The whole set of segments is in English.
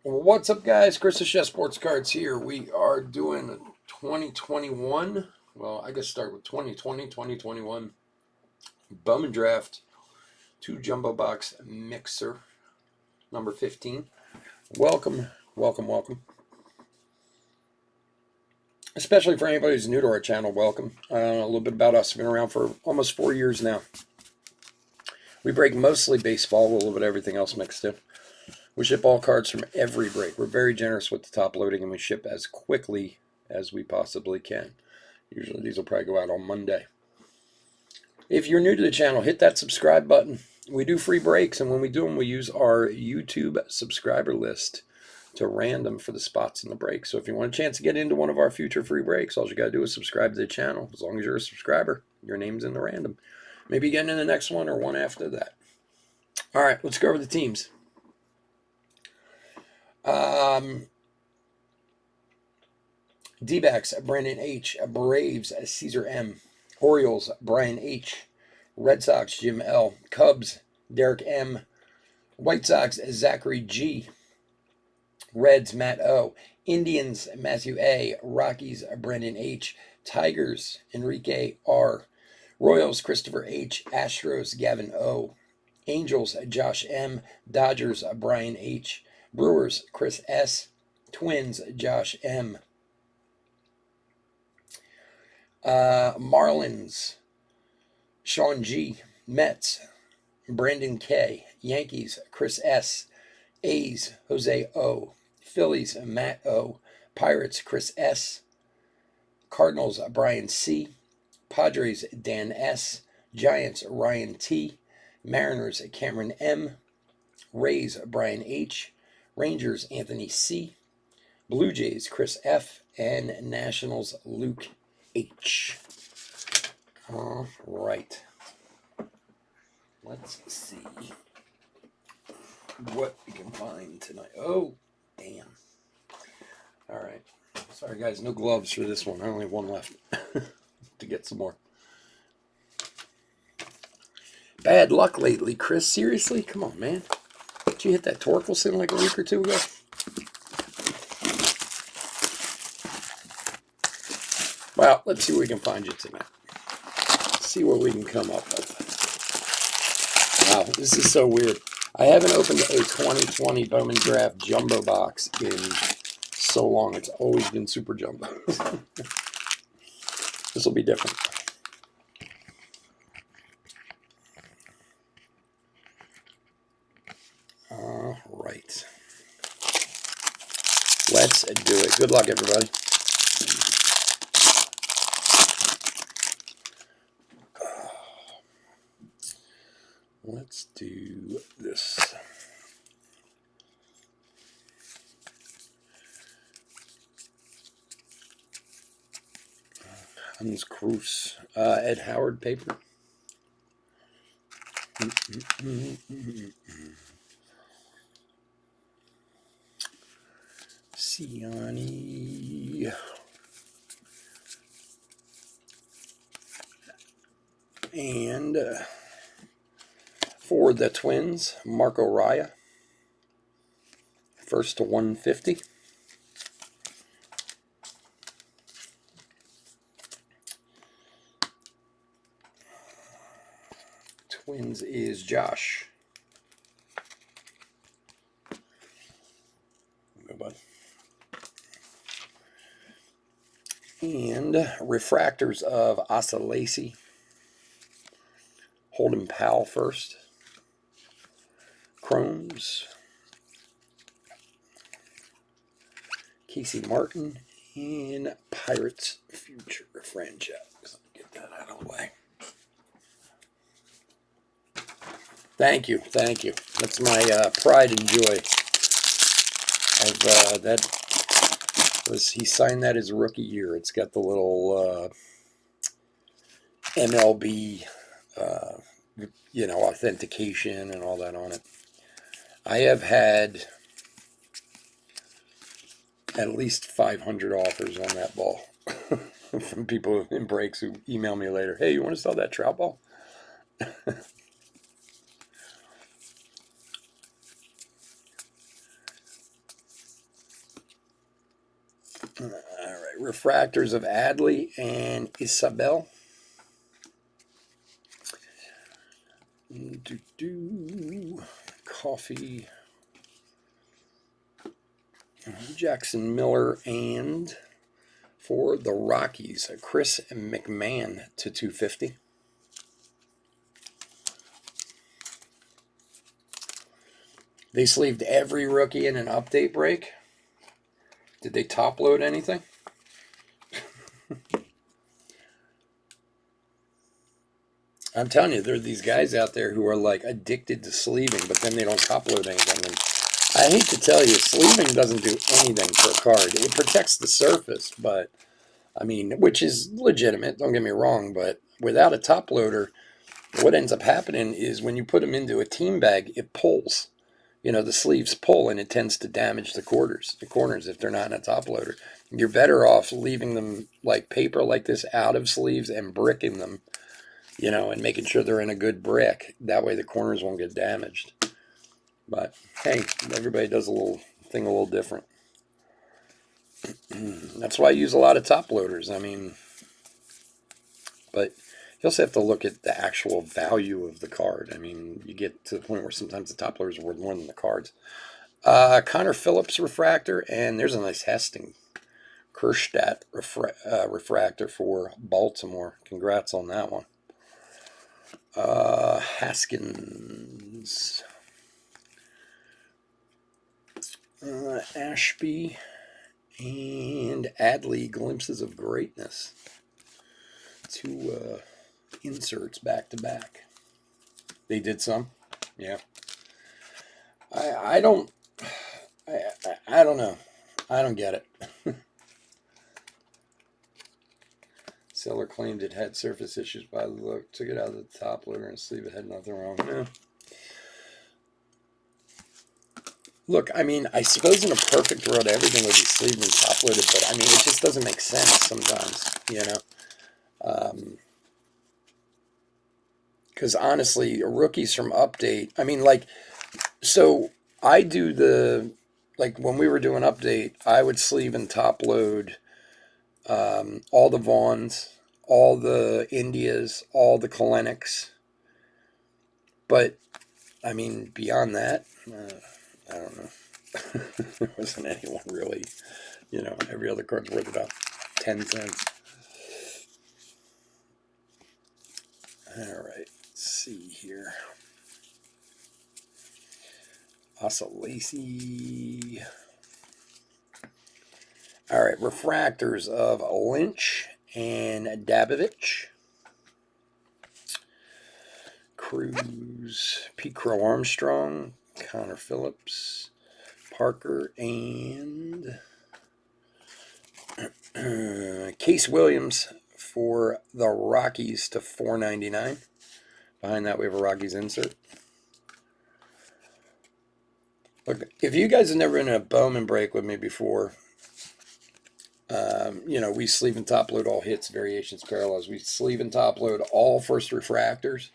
What's up, guys? Chris the Chef Sports Cards here. We are doing 2021. Well, I guess start with 2020, 2021 Bowman Draft 2 Jumbo Box Mixer number 15. Welcome, welcome, welcome. Especially for anybody who's new to our channel, welcome. A little bit about us. We've been around for almost 4 years now. We break mostly baseball, a little bit of everything else mixed in. We ship all cards from every break. We're very generous with the top loading, and we ship as quickly as we possibly can. Usually these will probably go out on Monday. If you're new to the channel, hit that subscribe button. We do free breaks, and when we do them, we use our YouTube subscriber list to random for the spots in the break. So if you want a chance to get into one of our future free breaks, all you got to do is subscribe to the channel. As long as you're a subscriber, your name's in the random. Maybe getting in the next one or one after that. All right, let's go over the teams. D-backs, Brandon H. Braves, Caesar M. Orioles, Brian H. Red Sox, Jim L. Cubs, Derek M. White Sox, Zachary G. Reds, Matt O. Indians, Matthew A. Rockies, Brandon H. Tigers, Enrique R. Royals, Christopher H. Astros, Gavin O. Angels, Josh M. Dodgers, Brian H. Brewers, Chris S. Twins, Josh M. Marlins, Sean G. Mets, Brandon K. Yankees, Chris S. A's, Jose O. Phillies, Matt O. Pirates, Chris S. Cardinals, Brian C. Padres, Dan S. Giants, Ryan T. Mariners, Cameron M. Rays, Brian H. Rangers, Anthony C. Blue Jays, Chris F. And Nationals, Luke H. All right. Let's see what we can find tonight. Oh, damn. All right. Sorry, guys. No gloves for this one. I only have one left to get some more. Bad luck lately, Chris. Seriously? Come on, man. Did you hit that Torkelson like a week or two ago? Well, let's see what we can find you tonight. See what we can come up with. Wow, this is so weird. I haven't opened a 2020 Bowman Draft Jumbo box in so long. It's always been Super Jumbo. This will be different. All right. Let's do it. Good luck, everybody. Let's do this. Hans Cruz, Ed Howard paper. Siani. And for the Twins, Marco Raya. First to 150. Wins is Josh. Go, bud. And refractors of Asa Lacey. Holden Powell first. Chromes. Casey Martin. And Pirates Future franchise. Let me get that out of the way. Thank you. That's my pride and joy. He signed that his rookie year. It's got the little MLB, authentication and all that on it. I have had at least 500 offers on that ball from people in breaks who email me later. Hey, you want to sell that trout ball? All right, refractors of Adley and Isabel. Coffee. Jackson Miller, and for the Rockies, Chris McMahon to 250. They sleeved every rookie in an update break. Did they top load anything? I'm telling you, there are these guys out there who are like addicted to sleeving, but then they don't top load anything. And I hate to tell you, sleeving doesn't do anything for a card. It protects the surface, but I mean, which is legitimate, don't get me wrong, but without a top loader, what ends up happening is when you put them into a team bag, it pulls. The sleeves pull, and it tends to damage the corners if they're not in a top loader. You're better off leaving them like paper like this out of sleeves and bricking them, and making sure they're in a good brick. That way the corners won't get damaged. But hey, everybody does a little different. That's why I use a lot of top loaders. I mean, but you also have to look at the actual value of the card. I mean, you get to the point where sometimes the top loaders are worth more than the cards. Connor Phillips refractor, and there's a nice Heston Kerstadt refractor for Baltimore. Congrats on that one. Haskins. Ashby. And Adley, Glimpses of Greatness. Two inserts back to back. They did some, yeah. I don't know. I don't get it. Seller claimed it had surface issues by the look. Took it out of the top loader and sleeve. It had nothing wrong. No. Look, I mean, I suppose in a perfect world, everything would be sleeved and top loaded, but I mean, it just doesn't make sense sometimes, Because honestly, rookies from Update, I mean, so I do when we were doing Update, I would sleeve and top load all the Vaughns, all the Indias, all the Kalenics. But, I mean, beyond that, I don't know. There wasn't anyone really, every other card's worth about 10 cents. All right, let's see here. Asa Lacey. All right, refractors of Lynch and Dabovich. Cruz, Pete Crow Armstrong, Connor Phillips, Parker, and Case Williams for the Rockies to $4.99. Behind that, we have a Rockies insert. Look, if you guys have never been in a Bowman break with me before, we sleeve and top load all hits, variations, parallels. We sleeve and top load all first refractors.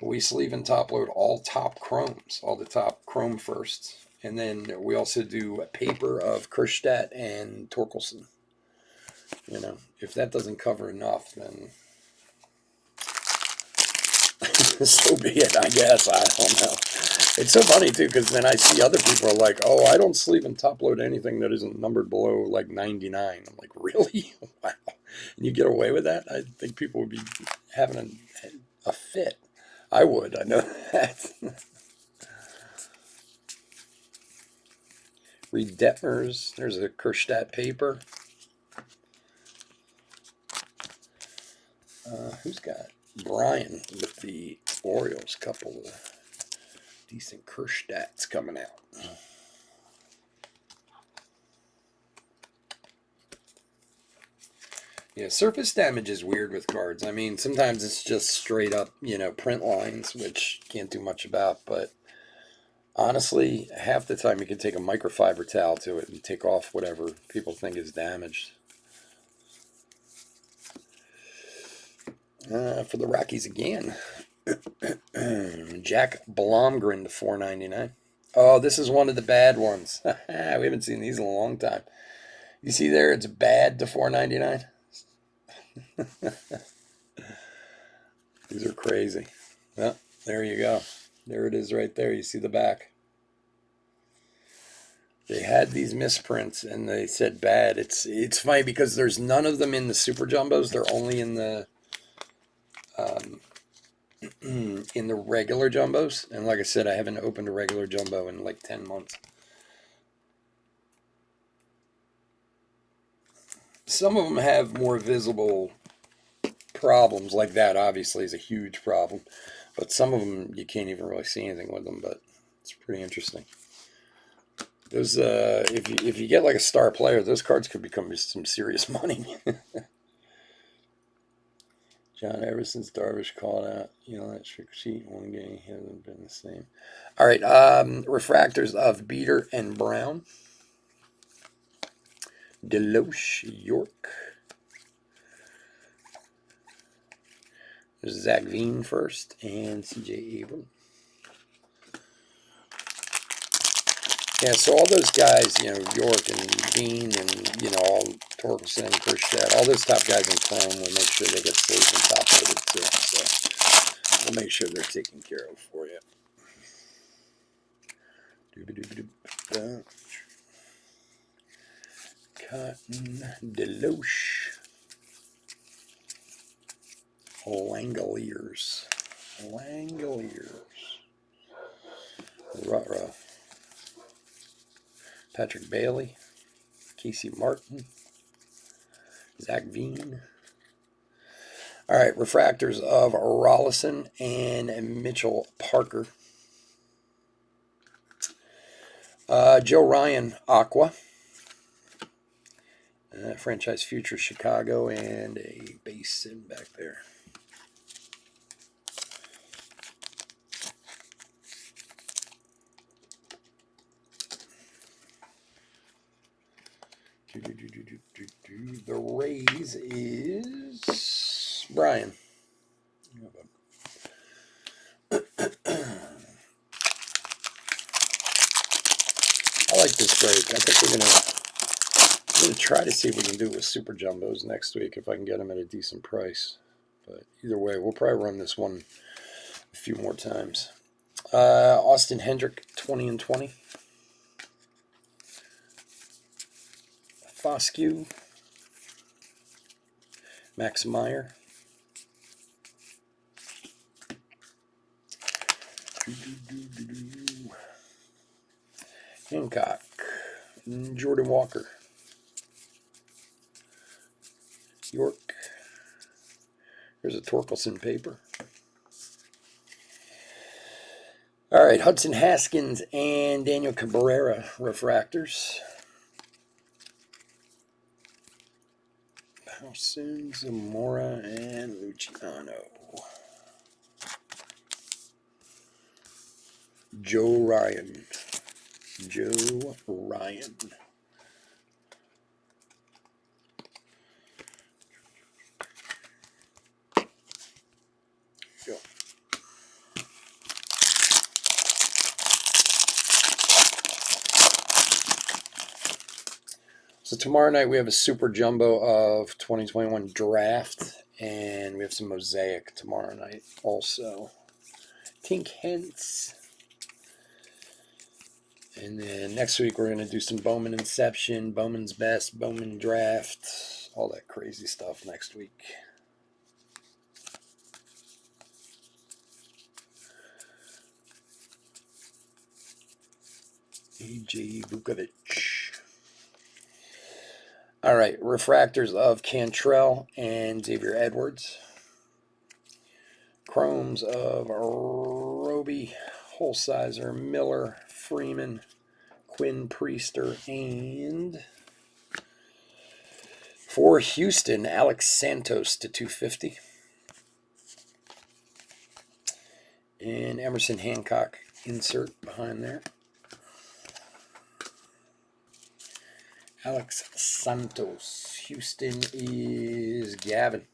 We sleeve and top load all top chromes, all the top chrome firsts. And then we also do a paper of Kerstadt and Torkelson. If that doesn't cover enough, then So be it, I guess. I don't know. It's so funny, too, because then I see other people are like, oh, I don't sleeve and top load anything that isn't numbered below, like, 99. I'm like, really? Wow. And you get away with that? I think people would be having a fit. I would. I know that. Reed Detmers. There's a Kerstedt paper. Who's got Brian with the Orioles? Couple of decent Kerstedts coming out. Yeah, surface damage is weird with cards. I mean, sometimes it's just straight up, print lines, which can't do much about. But honestly, half the time you can take a microfiber towel to it and take off whatever people think is damaged. For the Rockies again, Jack Blomgren to $4.99. Oh, this is one of the bad ones. We haven't seen these in a long time. You see there, it's bad to $4.99. These are crazy. Well, there you go. There it is right there. You see the back. They had these misprints and they said bad. It's funny because there's none of them in the super jumbos. They're only in the in the regular jumbos. And like I said, I haven't opened a regular jumbo in like 10 months. Some of them have more visible problems, like that obviously is a huge problem. But some of them you can't even really see anything with them, but it's pretty interesting. Those if you get like a star player, those cards could become some serious money. John, ever since Darvish called out, that strict sheet one game hasn't been the same. All right, refractors of Beater and Brown. Deloche, York. There's Zach Veen first and C.J. Abram. Yeah, so all those guys, York and Veen and, all Torkelson, Kerstedt, all those top guys in Chrome, we'll make sure they get sleeved and top loaded too. So we'll make sure they're taken care of for you. Cotton, Deloche, Langoliers, Ruh-roh. Patrick Bailey, Casey Martin, Zach Veen. All right, refractors of Rollison and Mitchell Parker. Joe Ryan, Aqua. Franchise Future Chicago, and a base sitting back there. The Rays is Brian. I like this break. I think we're gonna try to see if we can do it with super jumbos next week if I can get them at a decent price. But either way, we'll probably run this one a few more times. Austin Hendrick, 20/20. Foscue, Max Meyer. Hancock, Jordan Walker. York. Here's a Torkelson paper. All right, Hudson Haskins and Daniel Cabrera refractors. Howson, Zamora, and Luciano. Joe Ryan. Go. So tomorrow night we have a super jumbo of 2021 draft, and we have some mosaic tomorrow night also. Tink Hence. And then next week we're going to do some Bowman Inception, Bowman's Best, Bowman Draft, all that crazy stuff next week. A.J. Vukovic. All right, refractors of Cantrell and Xavier Edwards. Chromes of Roby, Holsizer, Miller, Freeman, Quinn Priester, and for Houston, Alex Santos to 250. And Emerson Hancock insert behind there. Alex Santos. Houston is Gavin.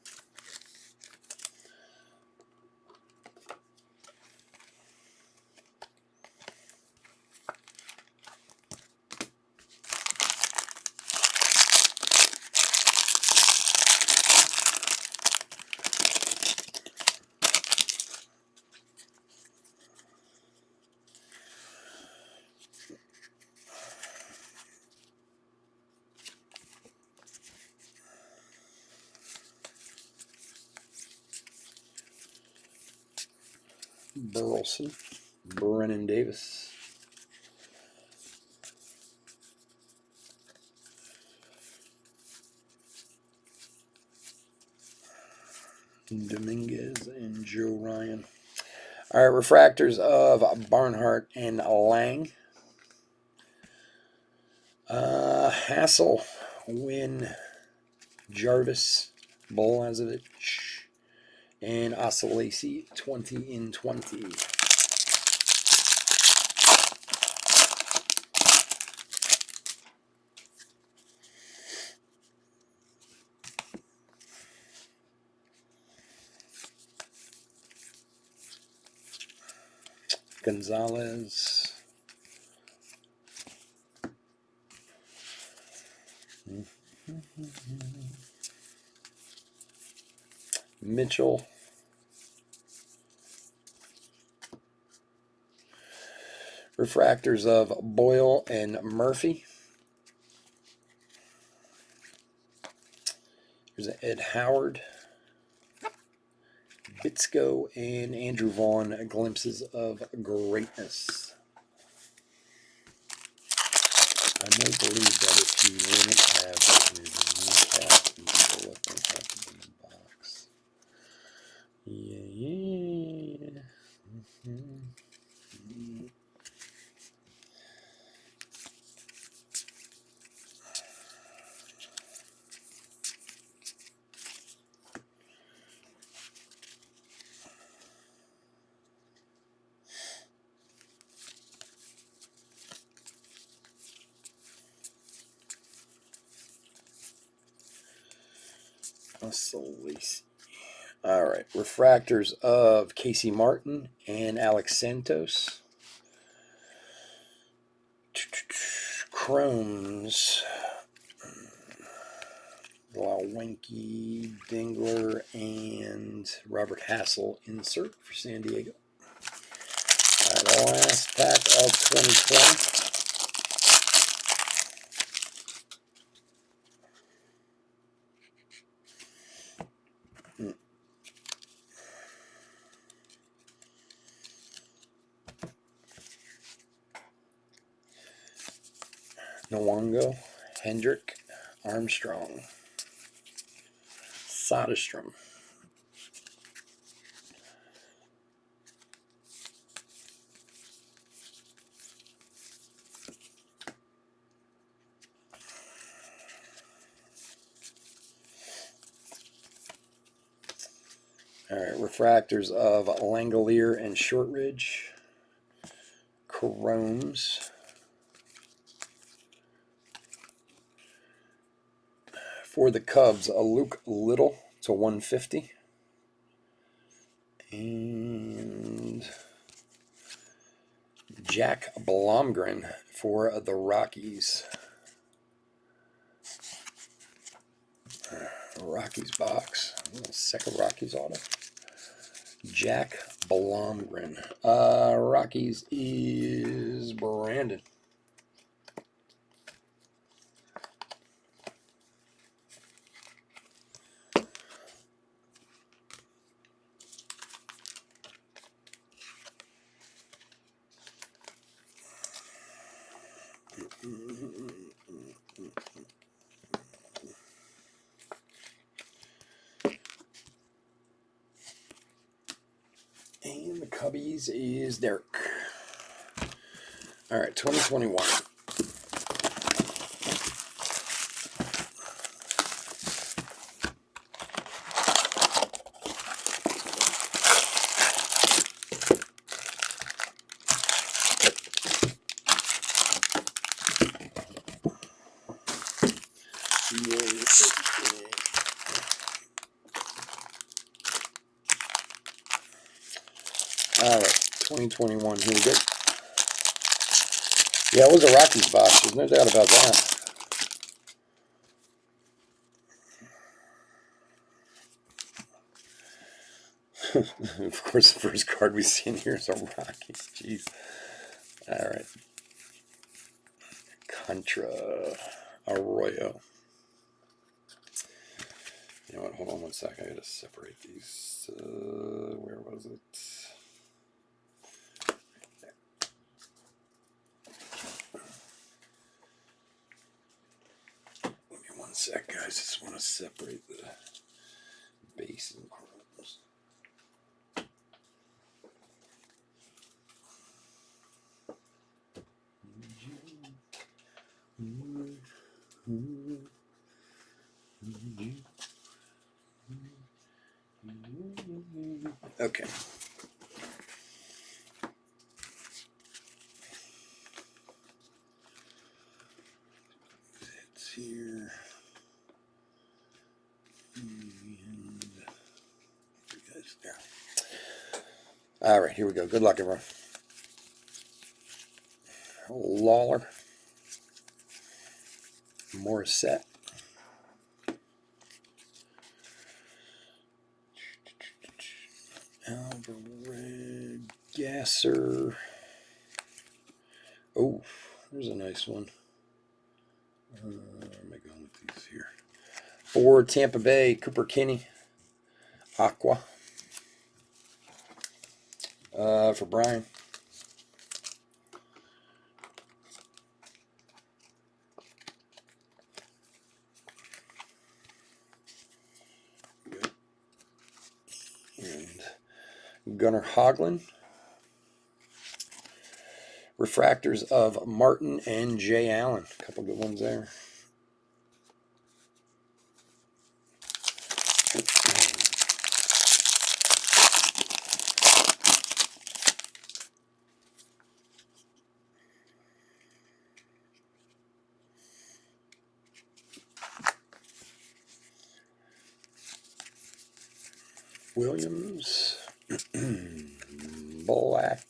Burleson. Brennan Davis. Dominguez and Joe Ryan. All right, refractors of Barnhart and Lang. Hassel, Wynn, Jarvis, Bolazovic, and Ossolasi, 20 in 20. Gonzalez. Mitchell. Refractors of Boyle and Murphy. There's an Ed Howard. Bitsko and Andrew Vaughn, glimpses of greatness. I may believe that if you wouldn't have your kneecap, you still let them have to be in the box. Yeah. All right, refractors of Casey Martin and Alex Santos. Chromes, Glowinky, Dingler, and Robert Hassel insert for San Diego. All right, last pack of 2020. Nwongo, Hendrick, Armstrong, Soderstrom. All right, refractors of Langolier and Shortridge. Chromes. For the Cubs, a Luke Little to 150. And Jack Blomgren for the Rockies. Rockies box. Second Rockies auto. Jack Blomgren. Rockies is Brandon. And the Cubbies is Derek. All right, 2021. All right, 2021. Here we go. Yeah, it was a Rockies box. There's no doubt about that. Of course, the first card we see in here is a Rockies. Jeez. All right. Contra Arroyo. You know what? Hold on one sec. I gotta separate these. Where was it? Give me one sec, guys. Just want to separate the base and chromes. Okay. It's here. And you guys there. All right, here we go. Good luck, everyone. Lawler. Morissette. Alvarez. Gasser. Oh, there's a nice one. Where am I going with these here? For Tampa Bay, Cooper Kinney. Aqua. For Brian. And Gunnar Hoglund. Refractors of Martin and Jay Allen. A couple good ones there. Williams. Black.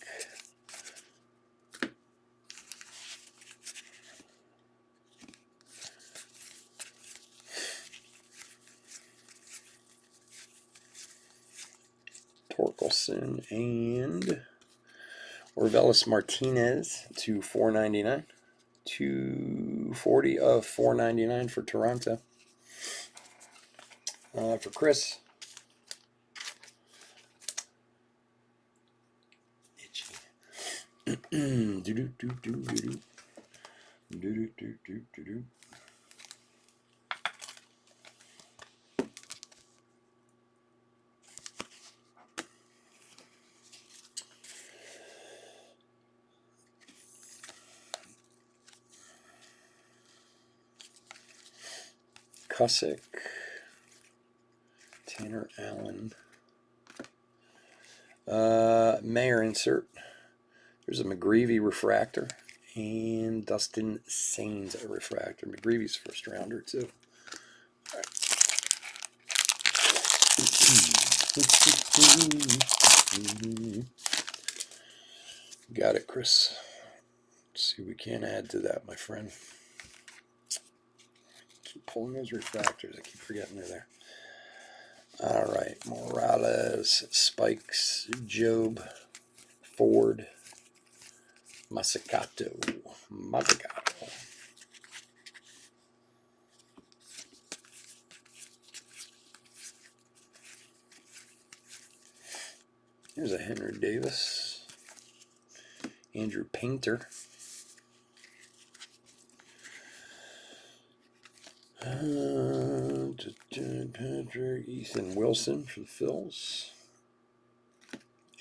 Torkelson and Orvelis Martinez to $4.99. 240 of $4.99 for Toronto. For Chris. Cusick, Tanner Allen, Mayer insert. There's a McGreevy refractor and Dustin Sains a refractor. McGreevy's first rounder too. All right. Got it, Chris. Let's see what we can add to that, my friend. Keep pulling those refractors. I keep forgetting they're there. All right, Morales, Spikes, Job, Ford, Masicato. Here's a Henry Davis, Andrew Painter, Patrick, Ethan Wilson for the Phils,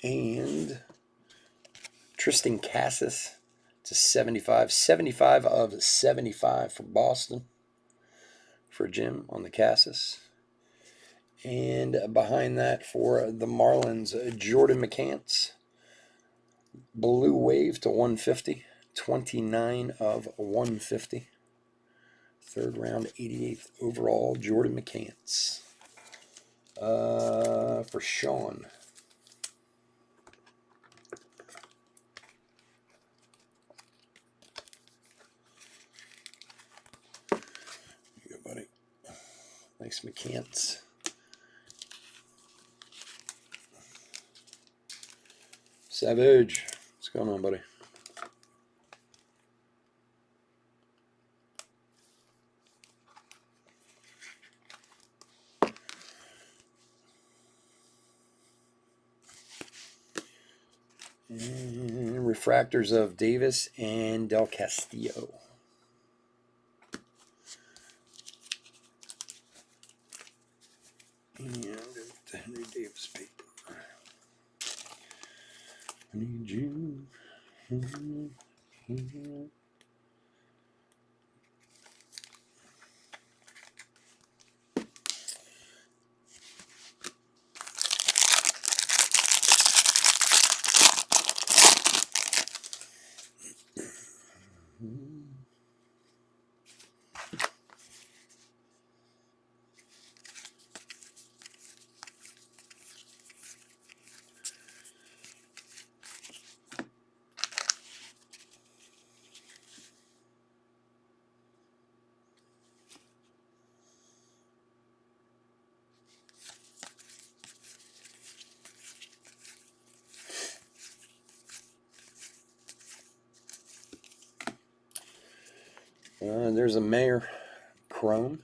and Tristan Cassis to 75. 75 of 75 for Boston for Jim on the Cassis. And behind that for the Marlins, Jordan McCants, Blue Wave to 150. 29 of 150. Third round, 88th overall, Jordan McCants. For Sean. Here you go, buddy. Nice McCants. Savage. What's going on, buddy? And refractors of Davis and Del Castillo. And the Henry Davis paper. I need you. There's a Mayor Chrome.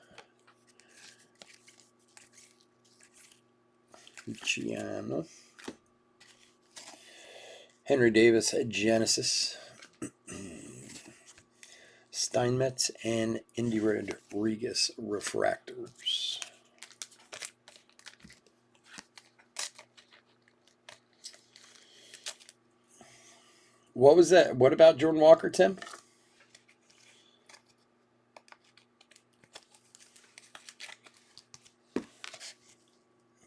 Luciano. Henry Davis at Genesis. Steinmetz and Indy Rodriguez refractors. What was that? What about Jordan Walker, Tim?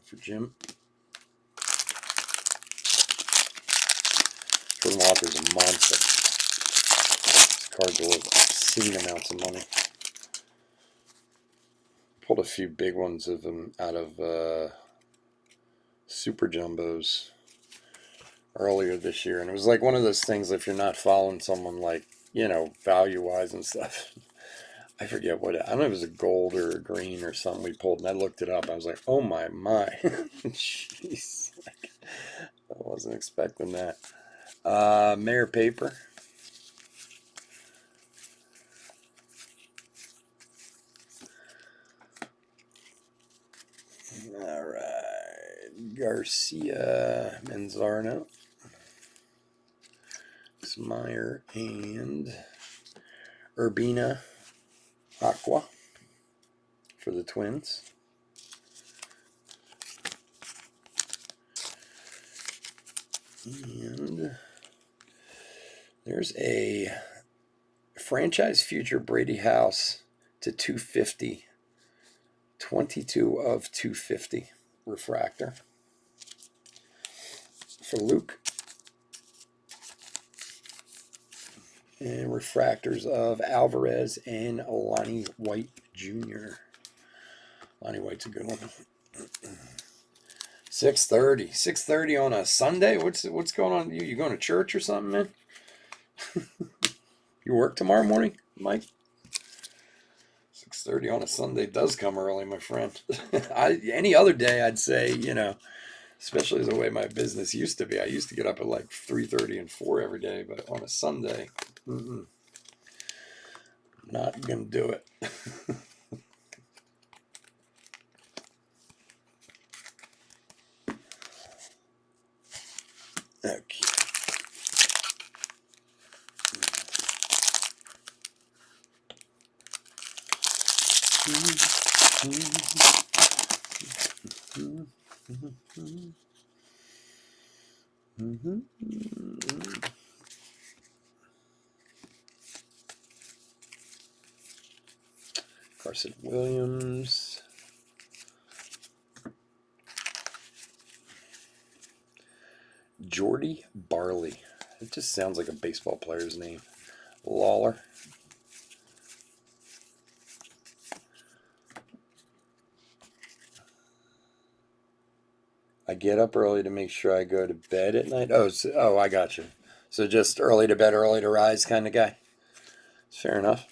For Jim. Jordan Walker's a monster. These cards are worth obscene amounts of money. Pulled a few big ones of them out of Super Jumbos earlier this year, and it was like one of those things, if you're not following someone, like, you know, value-wise and stuff. I forget what, I don't know if it was a gold or a green or something we pulled, and I looked it up. I was like, oh my. Jeez. I wasn't expecting that. Mayor paper. All right. Garcia, Manzardo, Meyer, and Urbina Aqua for the Twins. And there's a franchise future Brady House to 250. 22 of 250 refractor. For Luke. And refractors of Alvarez and Lonnie White Jr. Lonnie White's a good one. 6:30. 6:30 on a Sunday? What's going on? You going to church or something, man? You work tomorrow morning, Mike? 6:30 on a Sunday does come early, my friend. Any other day, I'd say, especially the way my business used to be. I used to get up at like 3:30 and 4 every day, but on a Sunday, not gonna do it. Okay. Carson Williams. Jordy Barley. It just sounds like a baseball player's name. Lawler. I get up early to make sure I go to bed at night. Oh, I got you. So just early to bed, early to rise kind of guy. Fair enough.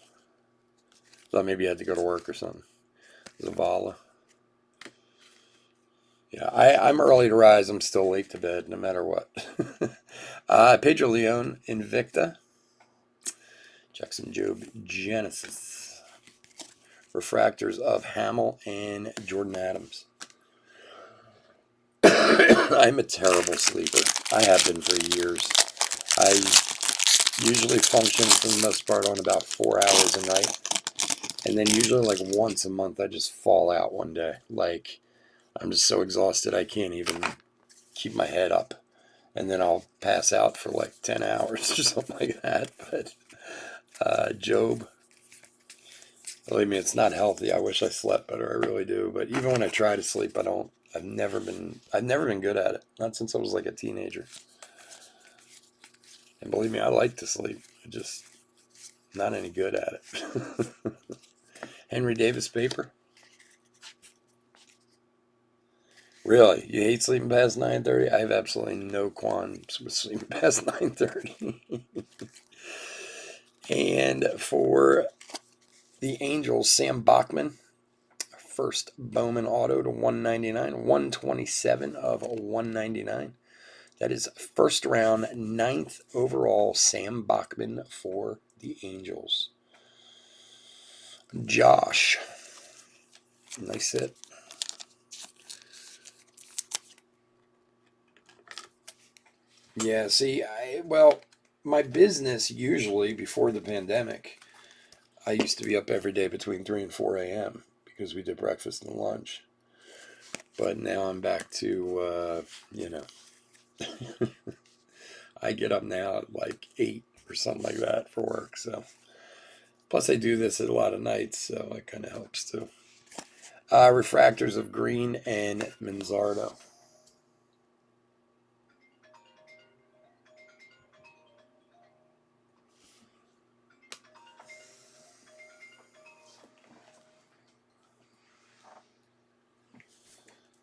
Thought maybe you had to go to work or something. Zavala. Yeah, I'm early to rise. I'm still late to bed, no matter what. Pedro Leon, Invicta. Jackson Job, Genesis. Refractors of Hamill and Jordan Adams. I'm a terrible sleeper. I have been for years. I usually function for the most part on about 4 hours a night. And then usually like once a month I just fall out one day. Like I'm just so exhausted I can't even keep my head up. And then I'll pass out for like 10 hours or something like that. But Job, believe me, it's not healthy. I wish I slept better. I really do. But even when I try to sleep, I've never been good at it. Not since I was like a teenager. And believe me, I like to sleep. I'm just not any good at it. Henry Davis paper. Really? You hate sleeping past 9:30? I have absolutely no qualms with sleeping past 9:30. And for the Angels, Sam Bachman. First Bowman auto to 199. 127 of 199. That is first round, 9th overall, Sam Bachman for the Angels. Josh. Nice hit. Yeah, see, my business usually before the pandemic, I used to be up every day between 3 and 4 a.m. because we did breakfast and lunch. But now I'm back to, I get up now at like 8 or something like that for work. So, plus I do this at a lot of nights, so it kind of helps too. Refractors of Green and Manzardo.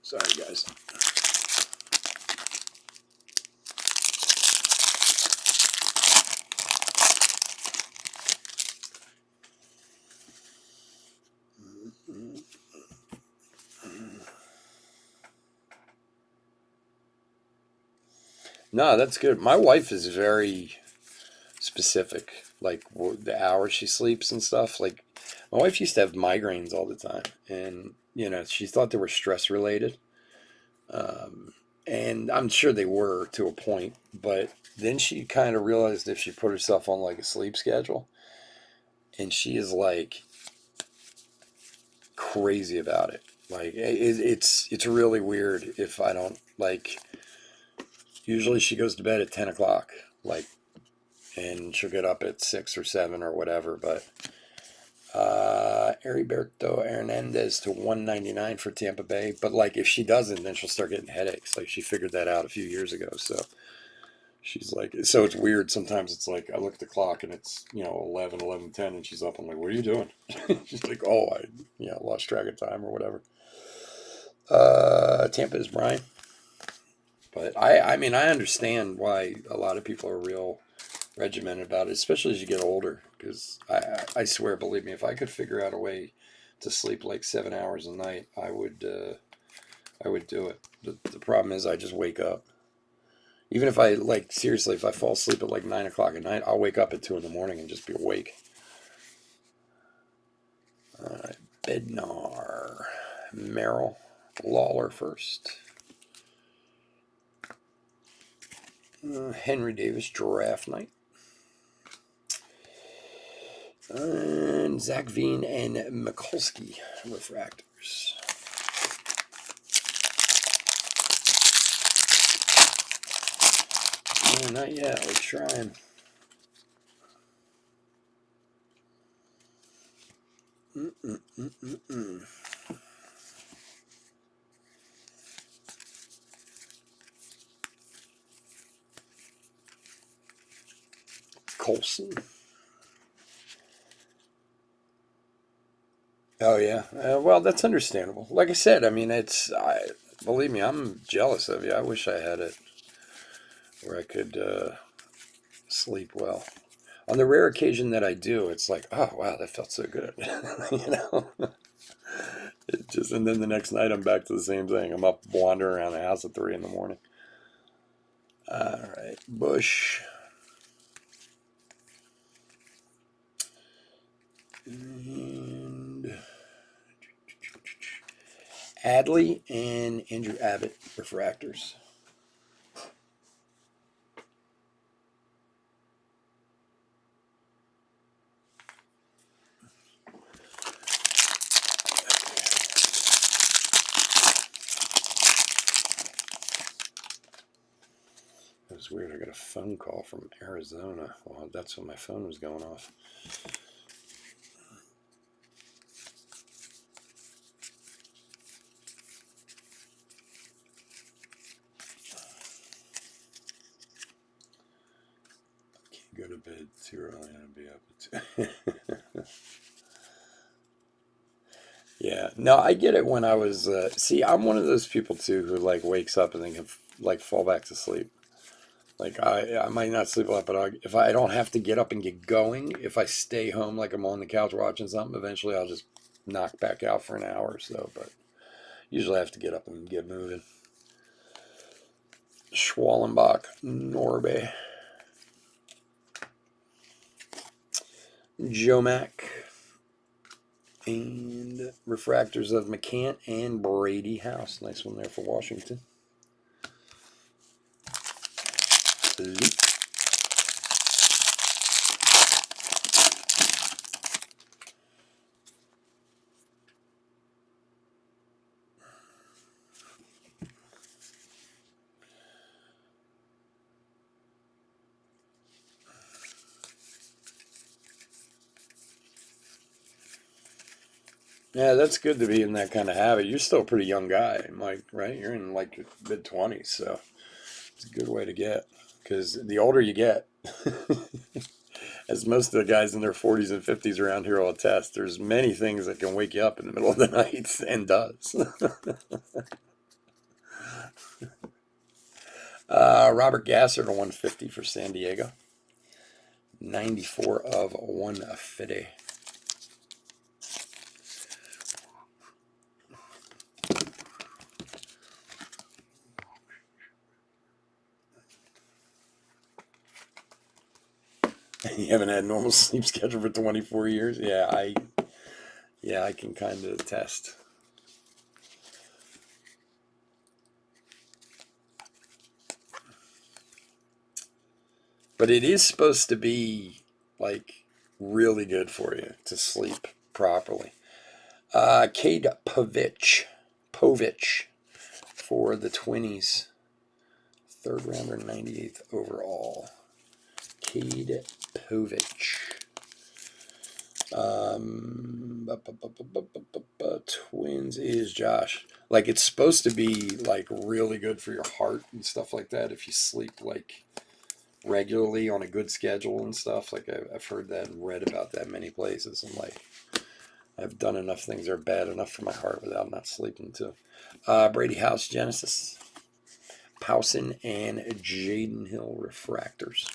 Sorry, guys. No, that's good. My wife is very specific, like the hours she sleeps and stuff. Like my wife used to have migraines all the time, and she thought they were stress related. And I'm sure they were to a point, but then she kind of realized if she put herself on like a sleep schedule, and she is like crazy about it. Like it's really weird if I don't like. Usually she goes to bed at 10 o'clock, like, and she'll get up at 6 or 7 or whatever. But Heriberto Hernandez to 199 for Tampa Bay. But like if she doesn't, then she'll start getting headaches. Like she figured that out a few years ago. So she's like, so it's weird. Sometimes it's like I look at the clock and it's 11:10, and she's up. I'm like, what are you doing? She's like, oh, I lost track of time or whatever. Tampa is Brian. But I mean, I understand why a lot of people are real regimented about it, especially as you get older. Because I swear, believe me, if I could figure out a way to sleep like 7 hours a night, I would do it. The problem is I just wake up. Even if I, like, seriously, if I fall asleep at like 9 o'clock at night, I'll wake up at 2 in the morning and just be awake. All right, Bednar. Merrill Lawler first. Henry Davis Draft Night. And Zach Veen and Mikulski Refractors. Oh, not yet. We're trying. Colson. Oh, yeah. Well, that's understandable. Like I said, I mean, believe me, I'm jealous of you. I wish I had it where I could sleep well. On the rare occasion that I do, it's like, oh, wow, that felt so good. You know? And then the next night I'm back to the same thing. I'm up wandering around the house at 3 in the morning. All right, Bush. And Adley and Andrew Abbott Refractors. It was weird. I got a phone call from Arizona. Well, that's when my phone was going off. Can't go to bed too early and be up at 2. Yeah. No, I get it when I was... see, I'm one of those people, too, who, like, wakes up and then can, like, fall back to sleep. Like, I might not sleep a lot, but if I don't have to get up and get going, if I stay home, like I'm on the couch watching something, eventually I'll just knock back out for an hour or so. But usually I have to get up and get moving. Schwallenbach, Norbe. Joe Mack. And refractors of McCann and Brady House. Nice one there for Washington. Luke. Yeah, that's good to be in that kind of habit. You're still a pretty young guy, Mike, right? You're in like your mid-20s, so it's a good way to get. Because the older you get, as most of the guys in their 40s and 50s around here will attest, there's many things that can wake you up in the middle of the night, and does. Robert Gasser to 150 for San Diego. 94 of 150. You haven't had normal sleep schedule for 24 years? Yeah, I can kind of attest. But it is supposed to be, like, really good for you to sleep properly. Cade Povich for the Twinnies. 3rd rounder, 98th overall. Cade Povich. Twins is Josh. Like, it's supposed to be, like, really good for your heart and stuff like that if you sleep, like, regularly on a good schedule and stuff. Like, I've heard that and read about that many places. And, like, I've done enough things that are bad enough for my heart without not sleeping, too. Brady House Genesis. Powson and Jaden Hill Refractors.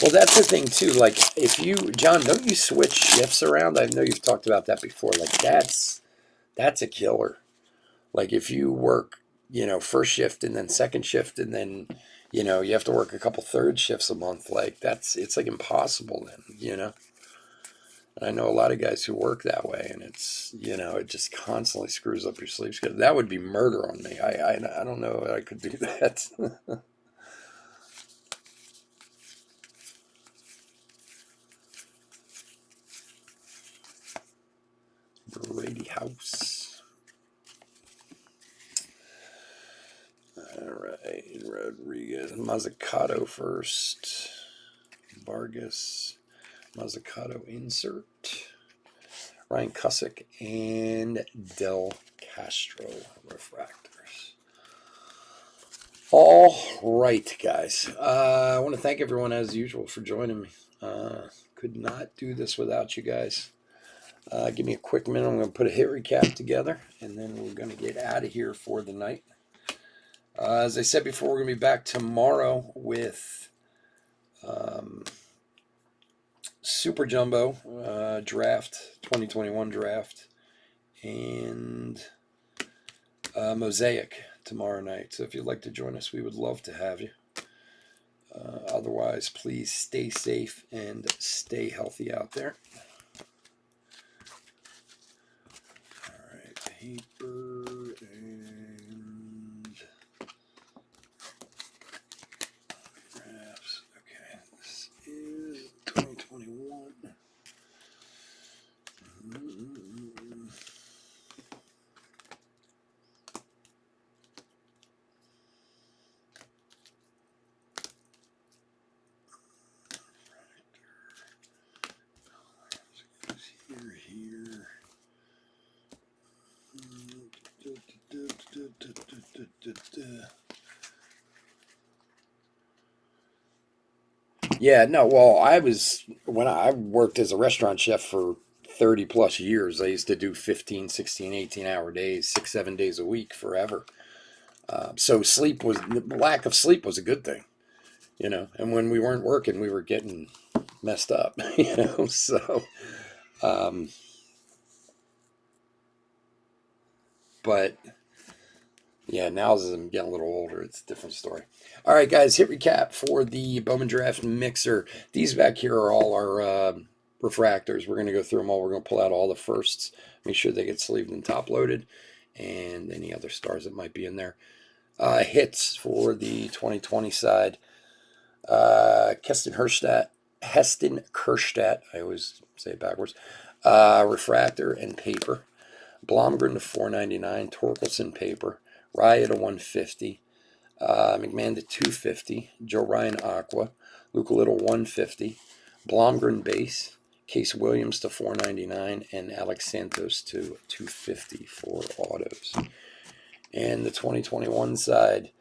Well, that's the thing too. Like, if you, John, don't you switch shifts around? I know you've talked about that before. Like, that's a killer. Like, if you work, first shift and then second shift, and then, you have to work a couple third shifts a month. Like, it's like impossible then. And I know a lot of guys who work that way, and it's, it just constantly screws up your sleep schedule. That would be murder on me. I don't know if I could do that. Brady House. All right, Rodriguez. Mazzucato first. Vargas. Mazzucato insert. Ryan Cusick and Del Castro refractors. All right, guys. I want to thank everyone as usual for joining me. Could not do this without you guys. Give me a quick minute. I'm going to put a hit recap together, and then we're going to get out of here for the night. As I said before, we're going to be back tomorrow with Super Jumbo draft, 2021 draft, and Mosaic tomorrow night. So if you'd like to join us, we would love to have you. Otherwise, please stay safe and stay healthy out there. All right, paper and graphs. Okay, this is 2021. Here. Yeah, no, well, when I worked as a restaurant chef for 30 plus years, I used to do 15, 16, 18-hour days, 6, 7 days a week forever. So lack of sleep was a good thing, and when we weren't working, we were getting messed up, so, but yeah, now as I'm getting a little older, it's a different story. All right, guys, hit recap for the Bowman Draft Mixer. These back here are all our refractors. We're going to go through them all. We're going to pull out all the firsts, make sure they get sleeved and top loaded, and any other stars that might be in there. Hits for the 2020 side. Heston Kjerstad, I always say it backwards. Refractor and paper. Blomgren to 499. Torkelson paper. Raya to 150. McMahon to 250. Joe Ryan Aqua. Luca Little 150. Blomgren base. Case Williams to 499. And Alex Santos to 250 for autos. And the 2021 side,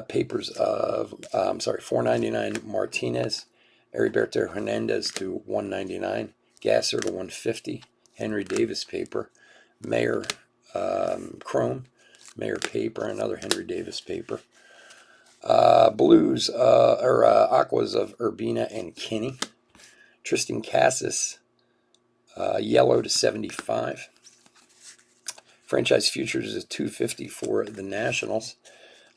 papers of, 499 Martinez. Heriberto Hernandez to 199. Gasser to 150. Henry Davis paper. Mayer Chrome. Mayer paper, another Henry Davis paper. Blues, Aquas of Urbina and Kinney. Tristan Cassis, yellow to 75. Franchise Futures is 250 for the Nationals.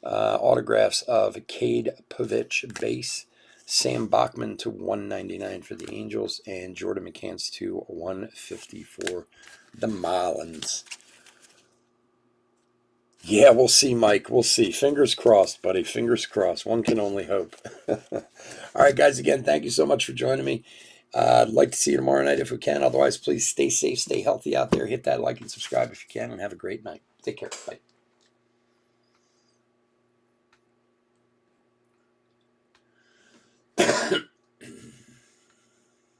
Autographs of Cade Povich base. Sam Bachman to 199 for the Angels. And Jordan McCants to 150 for the Marlins. Yeah, we'll see, Mike. We'll see. Fingers crossed, buddy. Fingers crossed. One can only hope. All right, guys. Again, thank you so much for joining me. I'd like to see you tomorrow night if we can. Otherwise, please stay safe, stay healthy out there. Hit that like and subscribe if you can, and have a great night. Take care. Bye.